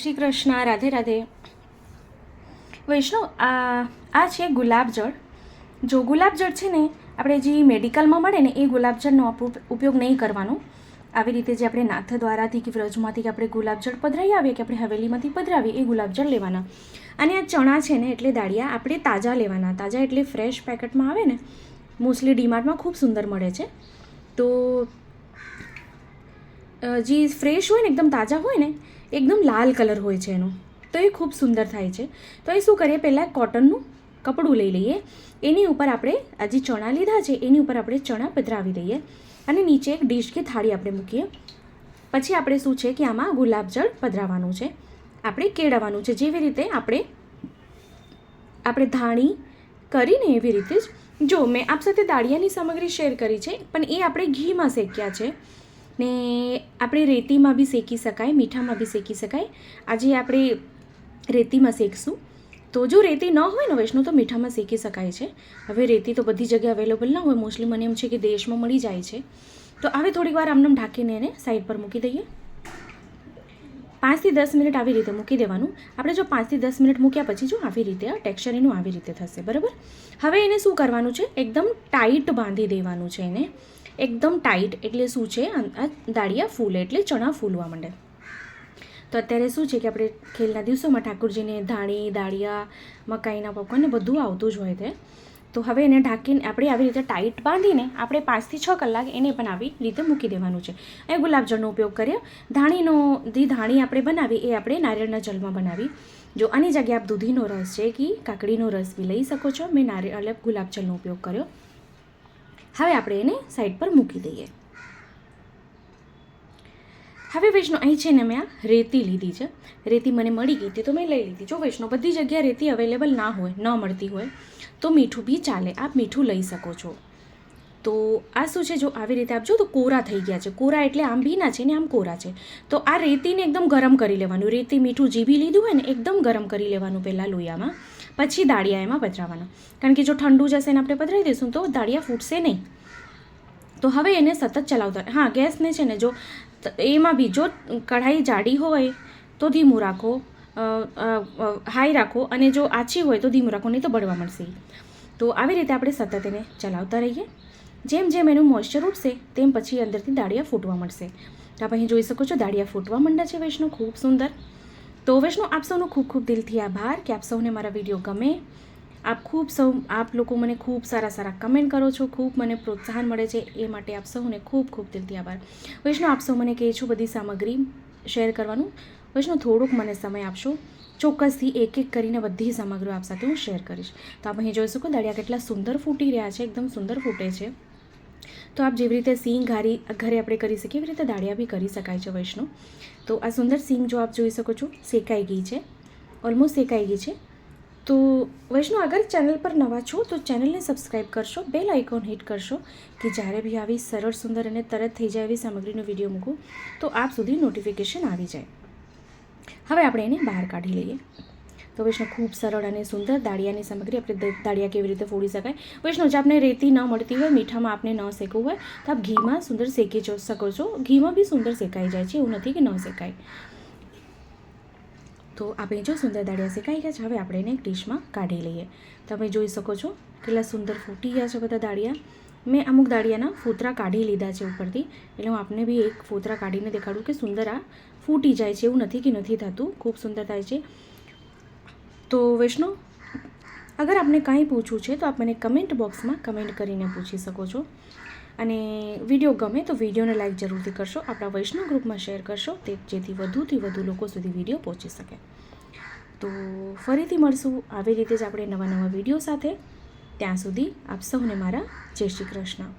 શ્રી કૃષ્ણ, રાધે રાધે. વૈષ્ણવ, આ છે ગુલાબજળ. જો ગુલાબજળ છે ને, આપણે જે મેડિકલમાં મળે ને એ ગુલાબજળનો ઉપયોગ નહીં કરવાનો. આવી રીતે જે આપણે નાથ દ્વારાથી કે વ્રજમાંથી કે આપણે ગુલાબજળ પધરાવી આવીએ કે આપણે હવેલીમાંથી પધરાવીએ એ ગુલાબજળ લેવાના. અને આ ચણા છે ને એટલે દાળિયા આપણે તાજા લેવાના. તાજા એટલે ફ્રેશ પેકેટમાં આવે ને, મોસ્ટલી ડીમાર્ટમાં ખૂબ સુંદર મળે છે. તો જે ફ્રેશ હોય ને, એકદમ તાજા હોય ને, એકદમ લાલ કલર હોય છે એનો, તો એ ખૂબ સુંદર થાય છે. તો એ શું કરીએ, પહેલાં કોટનનું કપડું લઈ લઈએ, એની ઉપર આપણે આ જે ચણા લીધા છે એની ઉપર આપણે ચણા પધરાવી દઈએ અને નીચે એક ડીશ કે થાળી આપણે મૂકીએ. પછી આપણે શું છે કે આમાં ગુલાબજળ પધરાવવાનું છે, આપણે કેળવવાનું છે. જેવી રીતે આપણે ધાણી કરીને એવી રીતે જ. જો મેં આપ સાથે દાળિયાની સામગ્રી શેર કરી છે, પણ એ આપણે ઘીમાં શેક્યા છે ને. આપણે રેતીમાં બી શેકી શકાય, મીઠામાં બી શેકી શકાય. આજે આપણે રેતીમાં શેકશું. તો જો રેતી ન હોય ને વૈષ્ણવ, તો મીઠામાં શેકી શકાય છે. હવે રેતી તો બધી જગ્યાએ અવેલેબલ ના હોય, મોસ્ટલી મને એમ છે કે દેશમાં મળી જાય છે. તો હવે થોડીક વાર આમને ઢાંકીને એને સાઈડ પર મૂકી દઈએ. 5 થી 10 મિનિટ આવી રીતે મૂકી દેવાનું. આપણે જો 5 થી 10 મિનિટ મૂક્યા પછી જો આવી રીતે આ ટેક્સચર એનું આવી રીતે થશે, બરાબર. હવે એને શું કરવાનું છે, એકદમ ટાઈટ બાંધી દેવાનું છે એને. એકદમ ટાઈટ એટલે શું છે, દાળિયા ફૂલે એટલે ચણા ફૂલવા માંડે. તો અત્યારે શું છે કે આપણે ખેલના દિવસોમાં ઠાકોરજીને ધાણી, દાળિયા, મકાઈના પકવાન ને બધું આવતું જ હોય છે. તો હવે એને ઢાંકીને આપણે આવી રીતે ટાઈટ બાંધીને આપણે 5 થી 6 કલાક એને પણ આવી રીતે મૂકી દેવાનું છે. એ ગુલાબજળનો ઉપયોગ કરીએ. ધાણી આપણે બનાવી એ આપણે નારિયેળના જલમાં બનાવી. જો આની જગ્યાએ આપ દૂધીનો રસ છે કે કાકડીનો રસ બી લઈ શકો છો. મેં ગુલાબજળનો ઉપયોગ કર્યો. હવે આપણે એને સાઈડ પર મૂકી દઈએ. હવે વૈષ્ણવ, અહીં છે ને મેં આ રેતી લીધી છે. રેતી મને મળી ગઈ હતી તો મેં લઈ લીધી. જો વૈષ્ણવ, બધી જગ્યાએ રેતી અવેલેબલ ના હોય, ન મળતી હોય તો મીઠું બી ચાલે. આપ મીઠું લઈ શકો છો. તો આ શું છે, જો આવી રીતે આપજો તો કોરા થઈ ગયા છે. કોરા એટલે આમ ભીના છે ને આમ કોરા છે. તો આ રેતીને એકદમ ગરમ કરી લેવાનું. રેતી મીઠું જે બી લીધું હોય ને એકદમ ગરમ કરી લેવાનું પહેલાં લોયામાં. પછી દાળિયા એમાં પધરાવવાના. કારણ કે જો ઠંડુ જશે ને આપણે પધરાવી દઈશું તો દાળિયા ફૂટશે નહીં. તો હવે એને સતત ચલાવતા. હા, ગેસને છે ને જો એમાં બી જો કઢાઈ જાડી હોય તો ધીમું રાખો, હાઈ રાખો, અને જો આછી હોય તો ધીમું રાખો, નહીં તો બળવા મળશે. તો આવી રીતે આપણે સતત એને ચલાવતા રહીએ. જેમ જેમ એનું મોઇશ્ચર ઉઠશે તેમ પછી અંદરથી દાળિયા ફૂટવા મળશે. તો આપ અહીં જોઈ શકો છો દાળિયા ફૂટવા માંડ્યા છે વૈષ્ણવ, ખૂબ સુંદર. તો વૈષ્ણવ, આપ સૌનો ખૂબ ખૂબ દિલથી આભાર કે આપ સૌને મારા વિડીયો ગમે. આપ લોકો મને ખૂબ સારા કમેન્ટ કરો છો, ખૂબ મને પ્રોત્સાહન મળે છે. એ માટે આપ સૌને ખૂબ ખૂબ દિલથી આભાર. વૈષ્ણવ, આપ સૌ મને કહે છો બધી સામગ્રી શેર કરવાનું. વૈષ્ણવ, થોડુંક મને સમય આપશો, ચોક્કસથી એક એક કરીને બધી સામગ્રીઓ આપ સાથે હું શેર કરીશ. તો આપ અહીં જોઈ શકો દાળિયા કેટલા સુંદર ફૂટી રહ્યા છે, એકદમ સુંદર ફૂટે છે. તો આપ જેવી રીતે સિંગ ઘરે આપણે કરી શકીએ એવી રીતે દાળિયા બી કરી શકાય છે વૈષ્ણવ. તો આ સુંદર સિંગ જો આપ જોઈ શકો છો શેકાઈ ગઈ છે, ઓલમોસ્ટ શેકાઈ ગઈ છે. તો વૈષ્ણવ, અગર ચેનલ પર નવા છો તો ચેનલને સબસ્ક્રાઈબ કરશો, બેલ આઇકોન હિટ કરશો કે જ્યારે બી આવી સરળ સુંદર અને તરત થઈ જાય એવી સામગ્રીનો વિડીયો મૂકું તો આપ સુધી નોટિફિકેશન આવી જાય. હવે આપણે એને બહાર કાઢી લઈએ. તો વૈષ્ણવ, ખૂબ સરળ અને સુંદર દાળિયાની સામગ્રી. આપણે દાળિયા કેવી રીતે ફોડી શકાય. વૈષ્ણવ, જો આપને રેતી ન મળતી હોય, મીઠામાં આપને ન શેકવું હોય તો આપ ઘીમાં સુંદર શેકી શકો છો. ઘીમાં બી સુંદર શેકાઈ જાય છે, એવું નથી કે ન શેકાય. તો આપણે જો સુંદર દાળિયા શેકાઈ ગયા છે. હવે આપણે એને એક ડીશમાં કાઢી લઈએ. તમે જોઈ શકો છો કેટલા સુંદર ફૂટી ગયા છે બધા દાળિયા. મેં અમુક દાળિયાના ફોતરા કાઢી લીધા છે ઉપરથી, એટલે હું આપને બી એક ફોતરા કાઢીને દેખાડું કે સુંદર આ ફૂટી જાય છે, એવું નથી કે નથી થતું, ખૂબ સુંદર થાય છે. તો વૈષ્ણવ, અગર આપને કાંઈ પૂછવું છે તો આપ મને કમેન્ટ બોક્સમાં કમેન્ટ કરીને પૂછી શકો છો. અને વિડીયો ગમે તો વિડીયોને લાઈક જરૂરથી કરશો, આપણા વૈષ્ણવ ગ્રુપમાં શેર કરશો, જેથી વધુથી વધુ લોકો સુધી વિડીયો પહોંચી શકે. તો ફરીથી મળશું આવી રીતે જ આપણે નવા વિડીયો સાથે. ત્યાં સુધી આપ સૌને મારા જય શ્રી કૃષ્ણ.